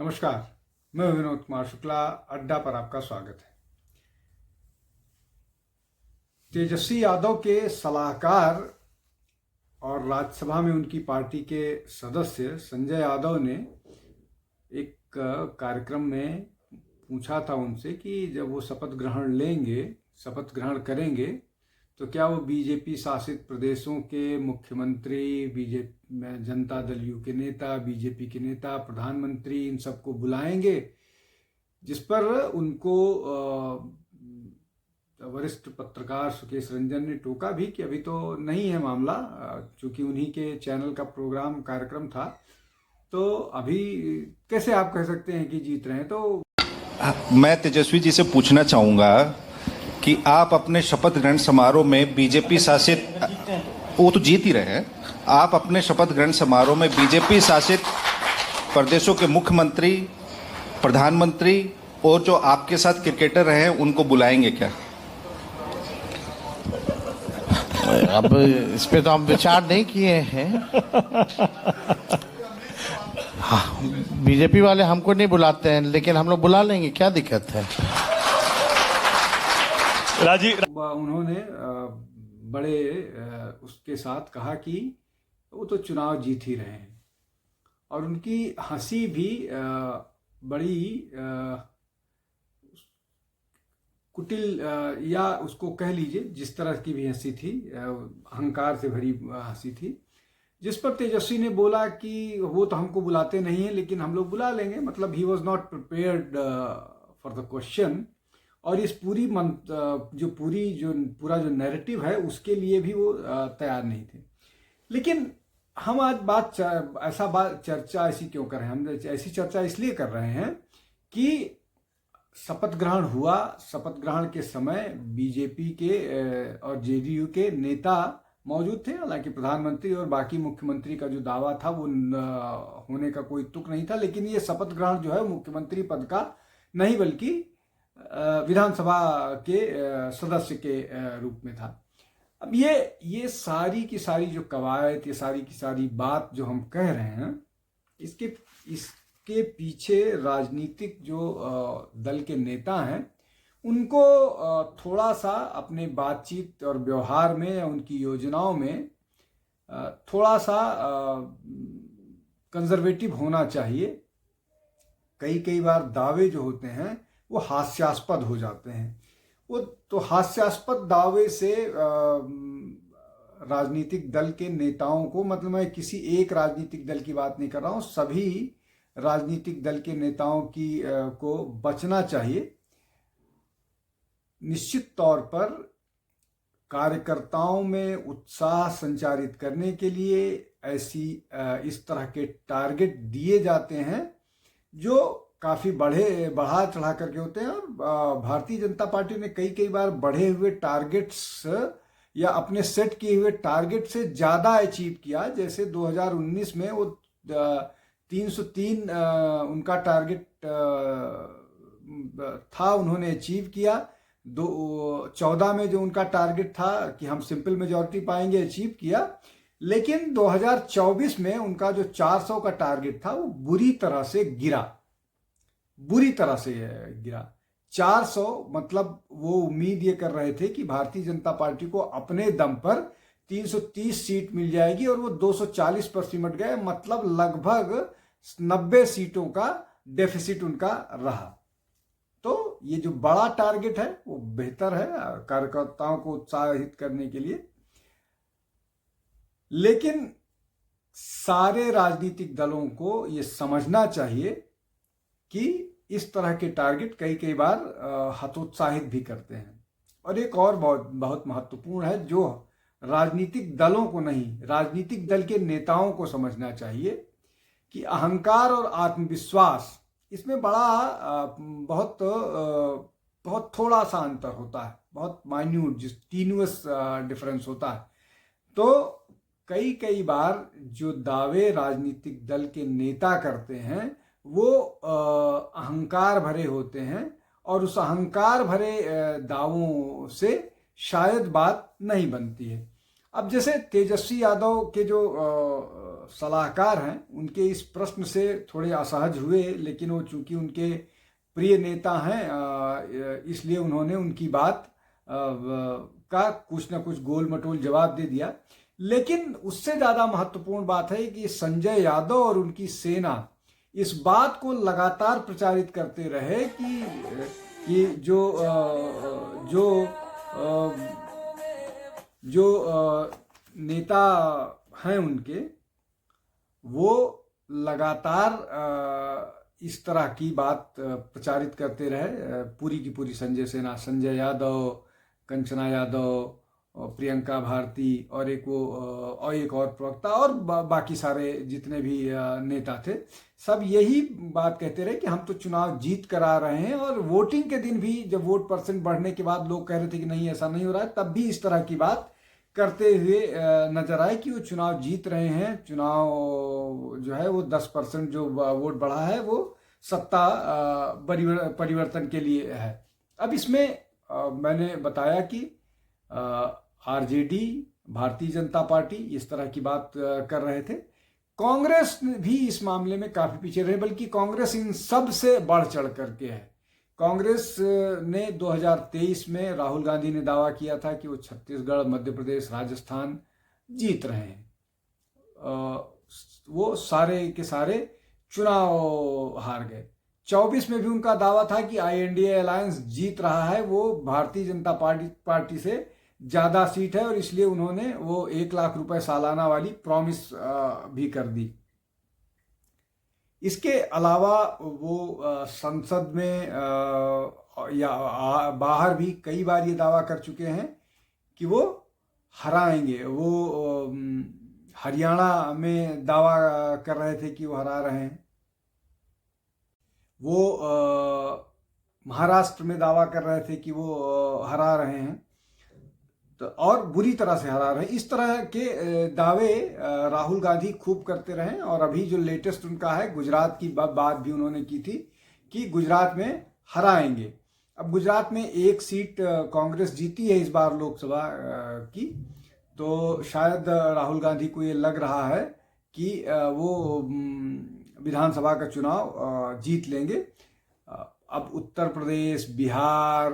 नमस्कार, मैं विनोद कुमार शुक्ला। अड्डा पर आपका स्वागत है। तेजस्वी यादव के सलाहकार और राज्यसभा में उनकी पार्टी के सदस्य संजय यादव ने एक कार्यक्रम में पूछा था उनसे कि जब वो शपथ ग्रहण करेंगे तो क्या वो बीजेपी शासित प्रदेशों के मुख्यमंत्री, बीजेपी जनता दल यू के नेता, बीजेपी के नेता, प्रधानमंत्री, इन सबको बुलाएंगे, जिस पर उनको वरिष्ठ पत्रकार सुकेश रंजन ने टोका भी कि अभी तो नहीं है मामला, चूंकि उन्हीं के चैनल का कार्यक्रम था, तो अभी कैसे आप कह सकते हैं कि जीत रहे हैं। तो मैं तेजस्वी जी से पूछना चाहूंगा कि आप अपने शपथ ग्रहण समारोह में बीजेपी शासित, वो तो जीत ही रहे हैं, आप अपने शपथ ग्रहण समारोह में बीजेपी शासित प्रदेशों के मुख्यमंत्री, प्रधानमंत्री और जो आपके साथ क्रिकेटर रहे हैं उनको बुलाएंगे क्या? अब इस पे तो हम विचार नहीं किए हैं। हाँ, बीजेपी वाले हमको नहीं बुलाते हैं, लेकिन हम लोग बुला लेंगे, क्या दिक्कत है। उन्होंने बड़े उसके साथ कहा कि वो तो चुनाव जीत ही रहे हैं, और उनकी हंसी भी बड़ी कुटिल या उसको कह लीजिए जिस तरह की भी हंसी थी, अहंकार से भरी हंसी थी, जिस पर तेजस्वी ने बोला कि वो तो हमको बुलाते नहीं हैं लेकिन हम लोग बुला लेंगे। मतलब he was not prepared for the question, और इस पूरा जो नैरेटिव है उसके लिए भी वो तैयार नहीं थे। लेकिन हम आज चर्चा ऐसी क्यों कर रहे हैं? हम ऐसी चर्चा इसलिए कर रहे हैं कि शपथ ग्रहण हुआ। शपथ ग्रहण के समय बीजेपी के और जेडीयू के नेता मौजूद थे, हालांकि प्रधानमंत्री और बाकी मुख्यमंत्री का जो दावा था वो होने का कोई तुक नहीं था, लेकिन ये शपथ ग्रहण जो है मुख्यमंत्री पद का नहीं बल्कि विधानसभा के सदस्य के रूप में था। अब ये सारी की सारी जो कवायद, ये सारी की सारी बात जो हम कह रहे हैं, इसके पीछे राजनीतिक जो दल के नेता हैं उनको थोड़ा सा अपने बातचीत और व्यवहार में या उनकी योजनाओं में थोड़ा सा कंजर्वेटिव होना चाहिए। कई बार दावे जो होते हैं वो हास्यास्पद हो जाते हैं। वो तो हास्यास्पद दावे से राजनीतिक दल के नेताओं को, मतलब मैं किसी एक राजनीतिक दल की बात नहीं कर रहा हूँ, सभी राजनीतिक दल के नेताओं को बचना चाहिए। निश्चित तौर पर कार्यकर्ताओं में उत्साह संचारित करने के लिए इस तरह के टारगेट दिए जाते हैं जो काफ़ी बढ़ा चढ़ा करके होते हैं, और भारतीय जनता पार्टी ने कई बार बढ़े हुए टारगेट्स या अपने सेट किए हुए टारगेट से ज़्यादा अचीव किया। जैसे 2019 में वो 303 उनका टारगेट था, उन्होंने अचीव किया। 2014 में जो उनका टारगेट था कि हम सिंपल मेजॉरिटी पाएंगे, अचीव किया। लेकिन 2024 में उनका जो 400 का टारगेट था वो बुरी तरह से गिरा। 400 मतलब वो उम्मीद ये कर रहे थे कि भारतीय जनता पार्टी को अपने दम पर 330 सीट मिल जाएगी, और वो 240 पर सिमट गए। मतलब लगभग 90 सीटों का डेफिसिट उनका रहा। तो ये जो बड़ा टारगेट है वो बेहतर है कार्यकर्ताओं को उत्साहित करने के लिए, लेकिन सारे राजनीतिक दलों को ये समझना चाहिए कि इस तरह के टारगेट कई बार हतोत्साहित भी करते हैं। और एक और बहुत महत्वपूर्ण है, जो राजनीतिक दलों को नहीं, राजनीतिक दल के नेताओं को समझना चाहिए कि अहंकार और आत्मविश्वास, इसमें बहुत थोड़ा सा अंतर होता है, बहुत माइन्यूट, जिस टीनुअस डिफरेंस होता है। तो कई बार जो दावे राजनीतिक दल के नेता करते हैं वो अहंकार भरे होते हैं, और उस अहंकार भरे दावों से शायद बात नहीं बनती है। अब जैसे तेजस्वी यादव के जो सलाहकार हैं, उनके इस प्रश्न से थोड़े असहज हुए, लेकिन वो चूंकि उनके प्रिय नेता हैं इसलिए उन्होंने उनकी बात का कुछ ना कुछ गोल मटोल जवाब दे दिया। लेकिन उससे ज़्यादा महत्वपूर्ण बात है कि संजय यादव और उनकी सेना इस बात को लगातार प्रचारित करते रहे कि जो नेता हैं उनके, वो लगातार इस तरह की बात प्रचारित करते रहे। पूरी की पूरी सेना, संजय यादव, कंचना यादव, प्रियंका भारती और एक और प्रवक्ता और बाकी सारे जितने भी नेता थे, सब यही बात कहते रहे कि हम तो चुनाव जीत कर आ रहे हैं। और वोटिंग के दिन भी जब वोट परसेंट बढ़ने के बाद लोग कह रहे थे कि नहीं ऐसा नहीं हो रहा है, तब भी इस तरह की बात करते हुए नजर आए कि वो चुनाव जीत रहे हैं। चुनाव जो है वो 10% जो वोट बढ़ा है वो सत्ता परिवर्तन के लिए है। अब इसमें मैंने बताया कि आरजेडी, भारतीय जनता पार्टी इस तरह की बात कर रहे थे। कांग्रेस भी इस मामले में काफी पीछे रहे, बल्कि कांग्रेस इन सब से बढ़ चढ़ करके है। कांग्रेस ने 2023 में राहुल गांधी ने दावा किया था कि वो छत्तीसगढ़, मध्य प्रदेश, राजस्थान जीत रहे हैं। वो सारे के सारे चुनाव हार गए। 24 में भी उनका दावा था कि INDA अलायंस जीत रहा है, वो भारतीय जनता पार्टी से ज्यादा सीट है, और इसलिए उन्होंने वो 1 लाख रुपए सालाना वाली प्रॉमिस भी कर दी। इसके अलावा वो संसद में या बाहर भी कई बार ये दावा कर चुके हैं कि वो हराएंगे। वो हरियाणा में दावा कर रहे थे कि वो हरा रहे हैं, वो महाराष्ट्र में दावा कर रहे थे कि वो हरा रहे हैं, तो और बुरी तरह से हरा रहे हैं। इस तरह के दावे राहुल गांधी खूब करते रहे। और अभी जो लेटेस्ट उनका है, गुजरात की बात भी उन्होंने की थी कि गुजरात में हराएंगे। अब गुजरात में एक सीट कांग्रेस जीती है इस बार लोकसभा की, तो शायद राहुल गांधी को ये लग रहा है कि वो विधानसभा का चुनाव जीत लेंगे। अब उत्तर प्रदेश, बिहार,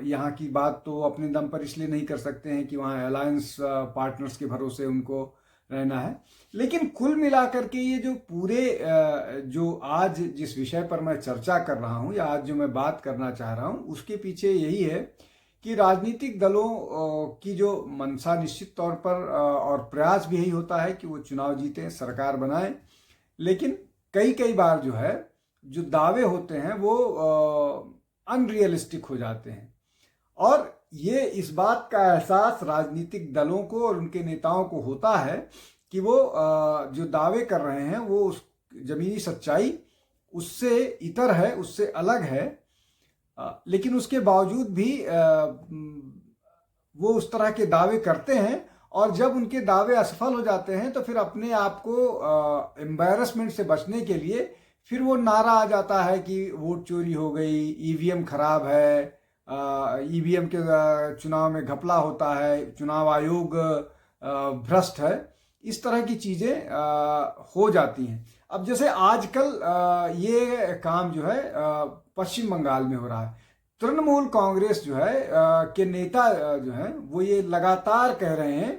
यहाँ की बात तो अपने दम पर इसलिए नहीं कर सकते हैं कि वहाँ अलायंस पार्टनर्स के भरोसे उनको रहना है। लेकिन कुल मिलाकर के ये जो पूरे जो आज जिस विषय पर मैं चर्चा कर रहा हूँ या आज जो मैं बात करना चाह रहा हूँ, उसके पीछे यही है कि राजनीतिक दलों की जो मंशा निश्चित तौर पर और प्रयास भी यही होता है कि वो चुनाव जीतें, सरकार बनाएं। लेकिन कई बार जो है जो दावे होते हैं वो अनरियलिस्टिक हो जाते हैं, और ये इस बात का एहसास राजनीतिक दलों को और उनके नेताओं को होता है कि वो जो दावे कर रहे हैं वो उस जमीनी सच्चाई उससे इतर है, उससे अलग है। लेकिन उसके बावजूद भी वो उस तरह के दावे करते हैं, और जब उनके दावे असफल हो जाते हैं तो फिर अपने आप को एम्बैरसमेंट से बचने के लिए फिर वो नारा आ जाता है कि वोट चोरी हो गई, ईवीएम खराब है, ईवीएम के चुनाव में घपला होता है, चुनाव आयोग भ्रष्ट है। इस तरह की चीजें हो जाती हैं। अब जैसे आजकल ये काम जो है पश्चिम बंगाल में हो रहा है। तृणमूल कांग्रेस जो है के नेता जो हैं वो ये लगातार कह रहे हैं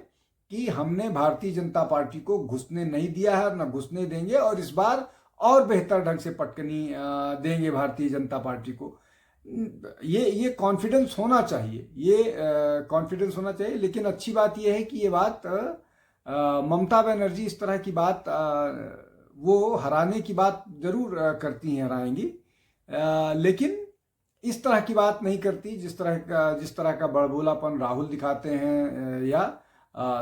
कि हमने भारतीय जनता पार्टी को घुसने नहीं दिया है और न घुसने देंगे, और इस बार और बेहतर ढंग से पटकनी देंगे भारतीय जनता पार्टी को। ये कॉन्फिडेंस होना चाहिए, ये कॉन्फिडेंस होना चाहिए। लेकिन अच्छी बात यह है कि ये बात ममता बनर्जी इस तरह की बात वो हराने की बात जरूर करती हैं, हराएंगी, लेकिन इस तरह की बात नहीं करती जिस तरह का बड़बोलापन राहुल दिखाते हैं या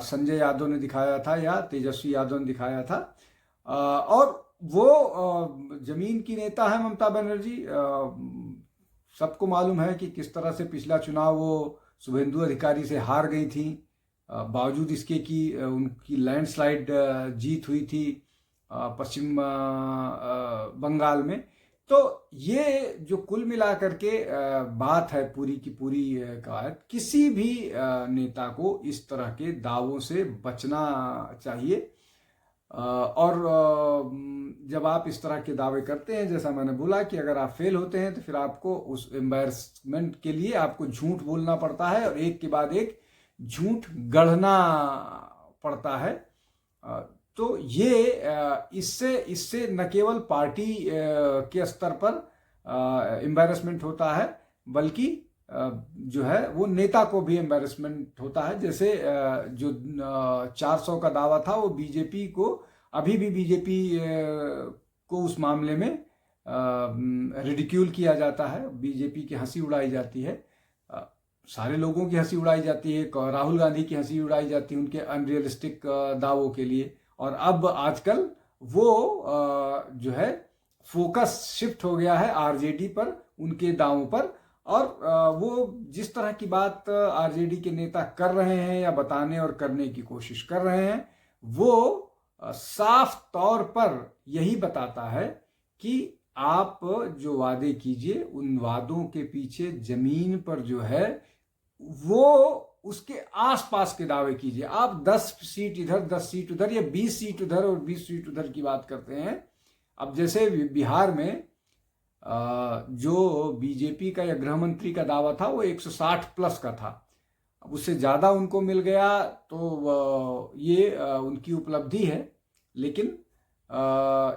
संजय यादव ने दिखाया था या तेजस्वी यादव ने दिखाया था। और वो जमीन की नेता है ममता बनर्जी। सबको मालूम है कि किस तरह से पिछला चुनाव वो शुभेंदु अधिकारी से हार गई थी, बावजूद इसके कि उनकी लैंडस्लाइड जीत हुई थी पश्चिम बंगाल में। तो ये जो कुल मिलाकर के बात है पूरी की पूरी का, किसी भी नेता को इस तरह के दावों से बचना चाहिए। और जब आप इस तरह के दावे करते हैं, जैसा मैंने बोला कि अगर आप फेल होते हैं तो फिर आपको उस एम्बैरसमेंट के लिए आपको झूठ बोलना पड़ता है और एक के बाद एक झूठ गढ़ना पड़ता है। तो ये इससे न केवल पार्टी के स्तर पर एम्बैरसमेंट होता है, बल्कि जो है वो नेता को भी एम्बैरसमेंट होता है। जैसे जो 400 का दावा था वो बीजेपी को, अभी भी बीजेपी को उस मामले में रिडिक्यूल किया जाता है, बीजेपी की हंसी उड़ाई जाती है, सारे लोगों की हंसी उड़ाई जाती है, राहुल गांधी की हंसी उड़ाई जाती है उनके अनरियलिस्टिक दावों के लिए। और अब आजकल वो जो है फोकस शिफ्ट हो गया है आरजेडी पर, उनके दावों पर। और वो जिस तरह की बात आरजेडी के नेता कर रहे हैं या बताने और करने की कोशिश कर रहे हैं, वो साफ तौर पर यही बताता है कि आप जो वादे कीजिए उन वादों के पीछे जमीन पर जो है वो उसके आसपास के दावे कीजिए। आप 10 सीट इधर 10 सीट उधर या 20 सीट उधर और 20 सीट उधर की बात करते हैं। अब जैसे बिहार में जो बीजेपी का या गृह मंत्री का दावा था वो 160 प्लस का था, अब उससे ज़्यादा उनको मिल गया तो ये उनकी उपलब्धि है, लेकिन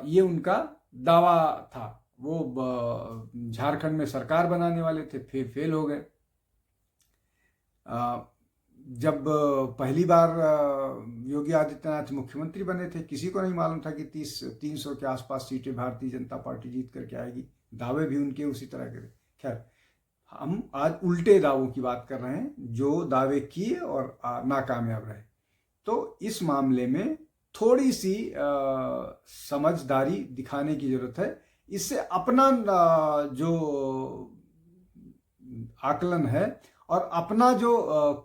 ये उनका दावा था। वो झारखंड में सरकार बनाने वाले थे, फेल हो गए। जब पहली बार योगी आदित्यनाथ मुख्यमंत्री बने थे, किसी को नहीं मालूम था कि 300 के आसपास सीटें भारतीय जनता पार्टी जीत करके आएगी। दावे भी उनके उसी तरह के। खैर, हम आज उल्टे दावों की बात कर रहे हैं, जो दावे किए और नाकामयाब रहे। तो इस मामले में थोड़ी सी समझदारी दिखाने की जरूरत है। इससे अपना जो आकलन है और अपना जो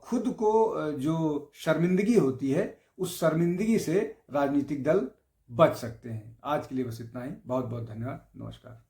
खुद को जो शर्मिंदगी होती है, उस शर्मिंदगी से राजनीतिक दल बच सकते हैं। आज के लिए बस इतना ही। बहुत बहुत धन्यवाद। नमस्कार।